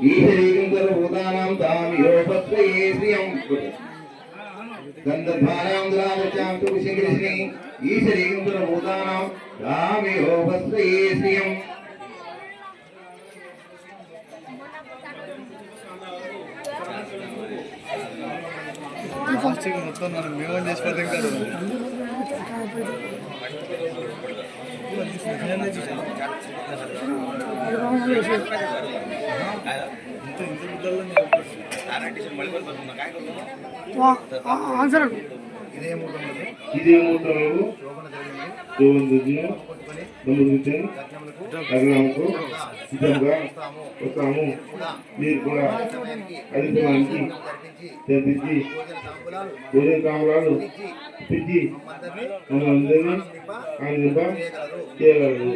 ఈశ్వరీకం సర్వభూతానాం తామియోపత్రయే శ్రియం గంధర్వానాం దురాగచ్చాం తు కృష్ణే ఈశ్వరీకం సర్వభూతానాం తామియోపత్రయే శ్రియం మొత్తం మనం మేము చేసి పడతాం కదా ఇదే మూటలు అగ్నాముకు సిద్ధంగా వస్తాము. మీరు కూడా అధికారానికి జరిపించి భోజన తాంబూలాలు ఇప్పించి మమ్మల్ని అందరినీ ఆయన చేయగలరు.